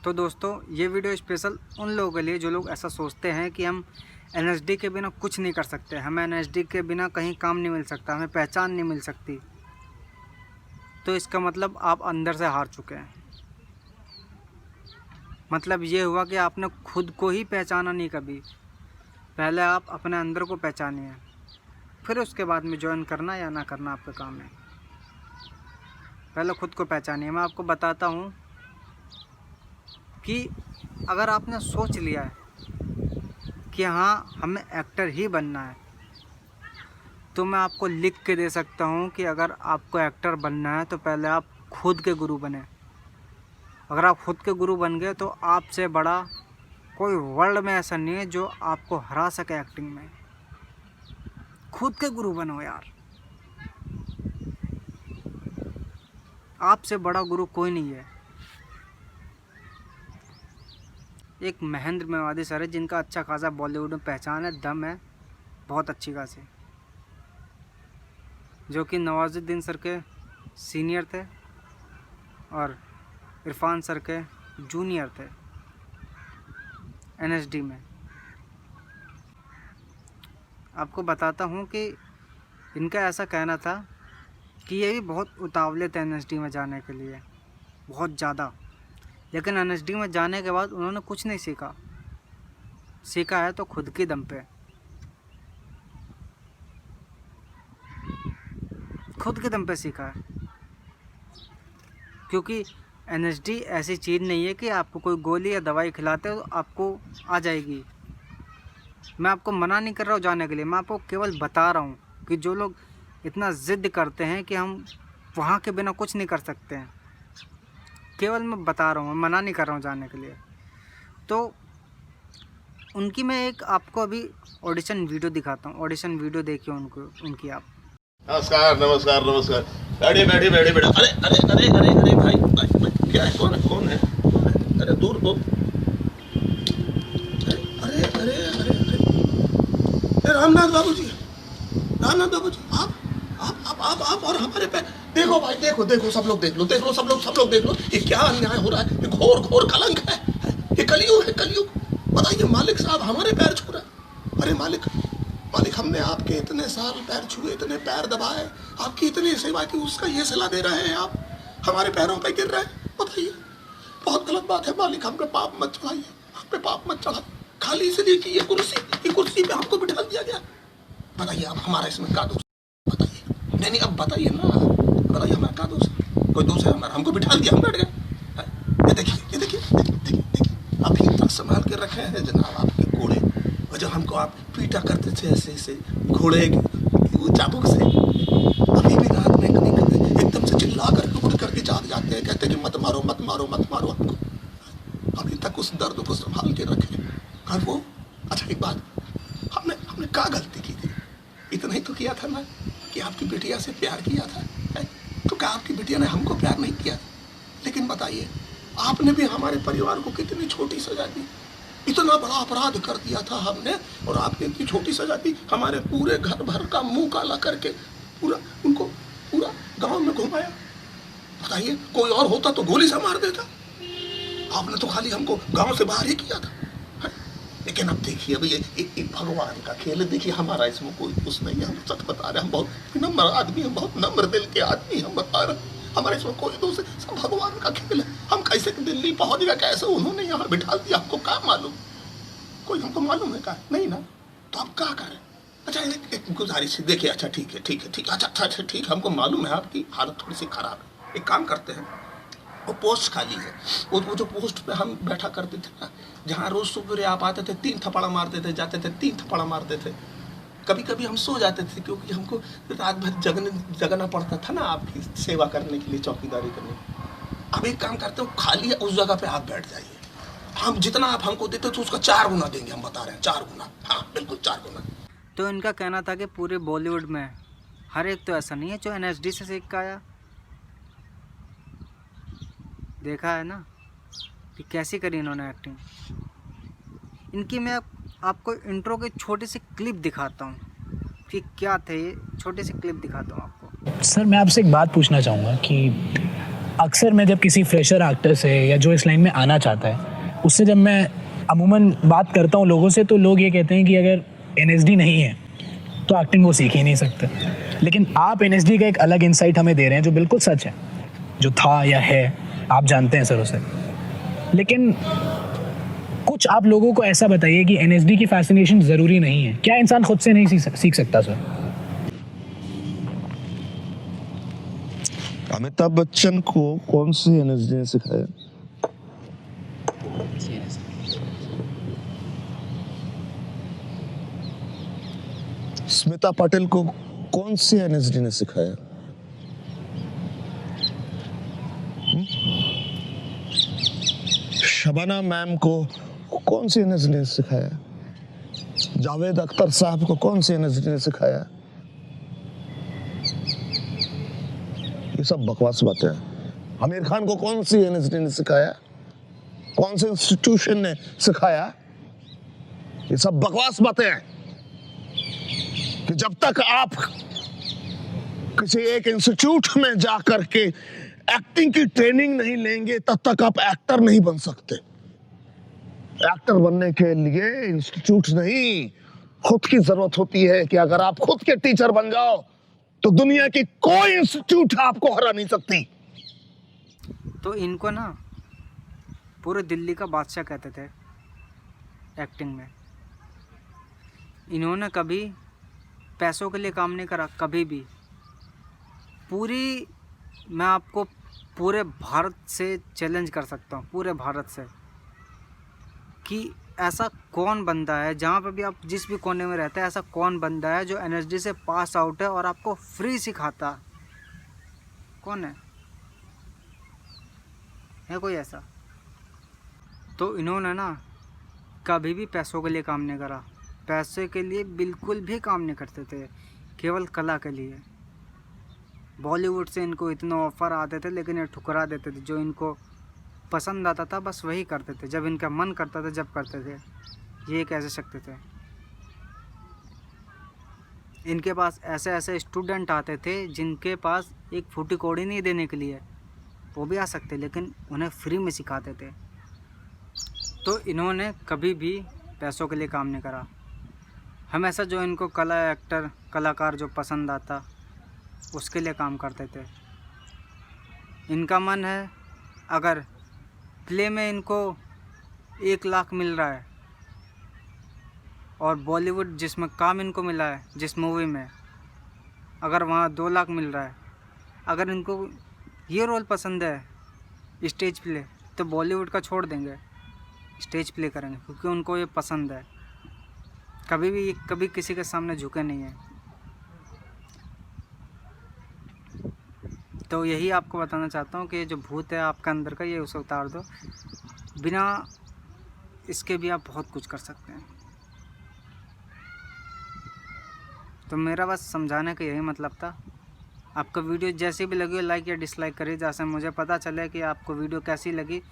तो दोस्तों ये वीडियो स्पेशल उन लोगों के लिए जो लोग ऐसा सोचते हैं कि हम एनएसडी के बिना कुछ नहीं कर सकते, हमें एनएसडी के बिना कहीं काम नहीं मिल सकता, हमें पहचान नहीं मिल सकती। तो इसका मतलब आप अंदर से हार चुके हैं। मतलब ये हुआ कि आपने खुद को ही पहचाना नहीं कभी। पहले आप अपने अंदर को पहचानिए, फिर उसके बाद में ज्वाइन करना या ना करना आपका काम है। पहले खुद को पहचानिए। मैं आपको बताता हूँ कि अगर आपने सोच लिया है कि हाँ हमें एक्टर ही बनना है, तो मैं आपको लिख के दे सकता हूँ कि अगर आपको एक्टर बनना है तो पहले आप खुद के गुरु बने। अगर आप खुद के गुरु बन गए तो आपसे बड़ा कोई वर्ल्ड में ऐसा नहीं है जो आपको हरा सके एक्टिंग में। खुद के गुरु बनो यार, आपसे बड़ा गुरु कोई नहीं है। एक महेंद्र मेवाड़ी सर है जिनका अच्छा खासा बॉलीवुड में पहचान है, दम है बहुत अच्छी खासी, जो कि नवाजुद्दीन सर के सीनियर थे और इरफान सर के जूनियर थे एनएसडी में। आपको बताता हूँ कि इनका ऐसा कहना था कि ये भी बहुत उतावले थे एनएसडी में जाने के लिए, बहुत ज़्यादा। लेकिन एनएसडी में जाने के बाद उन्होंने कुछ नहीं सीखा है तो खुद की दम पे, खुद के दम पे सीखा है। क्योंकि एनएसडी ऐसी चीज़ नहीं है कि आपको कोई गोली या दवाई खिलाते हो तो आपको आ जाएगी। मैं आपको मना नहीं कर रहा हूँ जाने के लिए, मैं आपको केवल बता रहा हूँ कि जो लोग इतना ज़िद करते हैं कि हम वहाँ के बिना कुछ नहीं कर सकते हैं, केवल मैं बता रहा हूँ, मैं मना नहीं कर रहा हूँ जाने के लिए। तो उनकी मैं एक आपको अभी ऑडिशन वीडियो दिखाता हूँ। ऑडिशन वीडियो देखिए उनकी आप। नमस्कार नमस्कार नमस्कार। बैठिए बैठिए बैठिए बैठिए। अरे अरे अरे अरे अरे भाई क्या है, कौन है? अरे दूर दो। अरे अरे अरे अरे रामनाथ बाबू जी, रामनाथ बाबू जी, आप और हमारे पे देखो भाई, देखो सब लोग देख लो, सब लोग देख लो, ये क्या अन्याय हो रहा है, ये घोर कलंक है, ये कलयुग है, कलयुग। बताइए मालिक साहब हमारे पैर छू रहे हैं। अरे मालिक हमने आपके इतने साल पैर छुए, इतने पैर दबाए, आपकी इतनी सेवा की, उसका ये सलाह दे रहे हैं आप हमारे पैरों पे गिर रहे हैं। बताइए बहुत गलत बात है मालिक, हम पे पाप मत चढ़ाइए, हम पे पाप मत चढ़ाइए। खाली इसलिए कि ये कुर्सी पे हमको बिठा दिया गया। बताइए आप हमारा इसमें क्या दोष? बताइए। नहीं अब बताइए ना, बताइए हमारा क्या दोष? कोई दोष है हमारा? हमको बिठा दिया, हम बैठ गए। ये देखिए अभी तक संभाल के रखे हैं जनाब आपके घोड़े, और जब हमको आप पीटा करते थे ऐसे घोड़े चाबुक से, अभी भी रात में कभी एकदम से चिल्ला करके उठ करके जाग जाते हैं, कहते हैं कि मत मारो हमको। अभी तक उस दर्द को संभाल के रखे। और वो अच्छा एक बात, हमने क्या गलती की थी? इतना ही तो किया था ना कि आपकी बिटिया से प्यार किया था, है? तो क्या आपकी बिटिया ने हमको प्यार नहीं किया? लेकिन बताइए आपने भी हमारे परिवार को कितनी छोटी सजा दी। इतना बड़ा अपराध कर दिया था हमने, और आपने इतनी छोटी सजा दी। हमारे पूरे घर भर का मुंह काला करके उनको पूरा गांव में घुमाया। बताइए कोई और होता तो गोली से मार देता, आपने तो खाली हमको गांव से बाहर ही किया था, है? लेकिन अब देखिए, अब ये भगवान का खेल है। देखिए हमारा इसमें कोई कुछ नहीं है, हम सच बता रहे हैं, हम बहुत विनम्र आदमी, हम बहुत नम्र दिल के आदमी, हम बता रहे हैं हमारे इसमें कोई दोष है, सब भगवान का खेल है। हम कैसे दिल्ली पहुंच गए, कैसे उन्होंने यहाँ बिठा दिया, हमको क्या मालूम? कोई हमको मालूम है क्या? नहीं ना, तो आप क्या करें? अच्छा एक गुजारिश, देखिए अच्छा ठीक है, अच्छा ठीक, हमको मालूम है आपकी हालत थोड़ी सी खराब है। एक काम करते हैं, वो पोस्ट खाली है, वो जो पोस्ट पे हम बैठा करते थे ना, जहाँ रोज सुबह आप आते थे, 3 थप्पड़ मारते थे, जाते थे 3 थप्पड़ मारते थे। कभी कभी हम सो जाते थे क्योंकि हमको रात भर जगना पड़ता था ना आपकी सेवा करने के लिए, चौकीदारी करने। अब एक काम करते हो, खाली है उस जगह पे आप बैठ जाइए, हम जितना आप हमको देते तो उसका 4 गुना देंगे, हम बता रहे हैं 4 गुना, हाँ बिल्कुल 4 गुना। तो इनका कहना था कि पूरे बॉलीवुड में हर एक तो ऐसा नहीं है जो एनएसडी से सीख का आया। देखा है ना कि कैसी करी इन्होंने एक्टिंग। इनकी मैं आपको इंट्रो की छोटी सी क्लिप दिखाता हूँ कि क्या थे, ये छोटी सी क्लिप दिखाता हूँ आपको। सर मैं आपसे एक बात पूछना चाहूँगा कि अक्सर मैं जब किसी फ्रेशर एक्टर से या जो इस लाइन में आना चाहता है उससे जब मैं अमूमन बात करता हूँ लोगों से, तो लोग ये कहते हैं कि अगर NSD नहीं है तो एक्टिंग वो सीख ही नहीं सकते। लेकिन आप NSD का एक अलग इंसाइट हमें दे रहे हैं जो बिल्कुल सच है, जो था या है आप जानते हैं सर उसे। लेकिन कुछ आप लोगों को ऐसा बताइए कि NSD की फैसिनेशन ज़रूरी नहीं है, क्या इंसान खुद से नहीं सीख सकता सर? अमिताभ बच्चन को कौन सी NSD ने सिखाया? स्मिता पाटिल को कौन सी NSD ने सिखाया? शबाना मैम को कौन सी NSD ने सिखाया? जावेद अख्तर साहब को कौन सी NSD ने सिखाया? ये सब बकवास बातें हैं। आमिर खान को कौन सी NSD ने सिखाया? कौन से इंस्टीट्यूशन ने सिखाया? ये सब बकवास बातें हैं कि जब तक आप किसी एक इंस्टीट्यूट में जाकर के एक्टिंग की ट्रेनिंग नहीं लेंगे तब तक आप एक्टर नहीं बन सकते। एक्टर बनने के लिए इंस्टीट्यूट नहीं, खुद की जरूरत होती है कि अगर आप खुद के टीचर बन जाओ तो दुनिया की कोई इंस्टीट्यूट आपको हरा नहीं सकती। तो इनको ना पूरे दिल्ली का बादशाह कहते थे एक्टिंग में। इन्होंने कभी पैसों के लिए काम नहीं करा, कभी भी। मैं आपको पूरे भारत से चैलेंज कर सकता हूँ, पूरे भारत से, कि ऐसा कौन बंदा है, जहाँ पे भी आप जिस भी कोने में रहते हैं, ऐसा कौन बंदा है जो NSD से पास आउट है और आपको फ्री सिखाता? कौन है कोई ऐसा? तो इन्होंने ना कभी भी पैसों के लिए काम नहीं करा, पैसे के लिए बिल्कुल भी काम नहीं करते थे, केवल कला के लिए। बॉलीवुड से इनको इतने ऑफ़र आते थे लेकिन ये ठुकरा देते थे। जो इनको पसंद आता था बस वही करते थे, जब इनका मन करता था जब करते थे। ये कैसे सकते थे? इनके पास ऐसे ऐसे स्टूडेंट आते थे जिनके पास एक फूटी कौड़ी नहीं देने के लिए, वो भी आ सकते लेकिन उन्हें फ्री में सिखाते थे। तो इन्होंने कभी भी पैसों के लिए काम नहीं करा। हमेशा जो इनको कलाकार जो पसंद आता उसके लिए काम करते थे। इनका मन है, अगर प्ले में इनको 1 लाख मिल रहा है और बॉलीवुड जिसमें काम इनको मिला है, जिस मूवी में, अगर वहाँ 2 लाख मिल रहा है, अगर इनको ये रोल पसंद है स्टेज प्ले, तो बॉलीवुड का छोड़ देंगे, स्टेज प्ले करेंगे क्योंकि उनको ये पसंद है। कभी किसी के सामने झुके नहीं हैं। तो यही आपको बताना चाहता हूँ कि जो भूत है आपका अंदर का, ये उसे उतार दो। बिना इसके भी आप बहुत कुछ कर सकते हैं। तो मेरा बस समझाने का यही मतलब था। आपको वीडियो जैसी भी लगी हो लाइक या डिसलाइक करिए, जैसे मुझे पता चले कि आपको वीडियो कैसी लगी।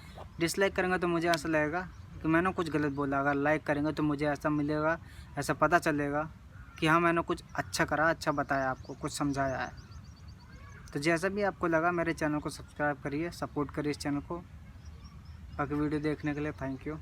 डिसलाइक करेंगे तो मुझे ऐसा लगेगा कि मैंने कुछ गलत बोला, अगर लाइक करेंगे तो मुझे ऐसा मिलेगा, ऐसा पता चलेगा कि हाँ मैंने कुछ अच्छा करा, अच्छा बताया, आपको कुछ समझाया है। तो जैसा भी आपको लगा मेरे चैनल को सब्सक्राइब करिए, सपोर्ट करिए इस चैनल को। बाकी वीडियो देखने के लिए थैंक यू।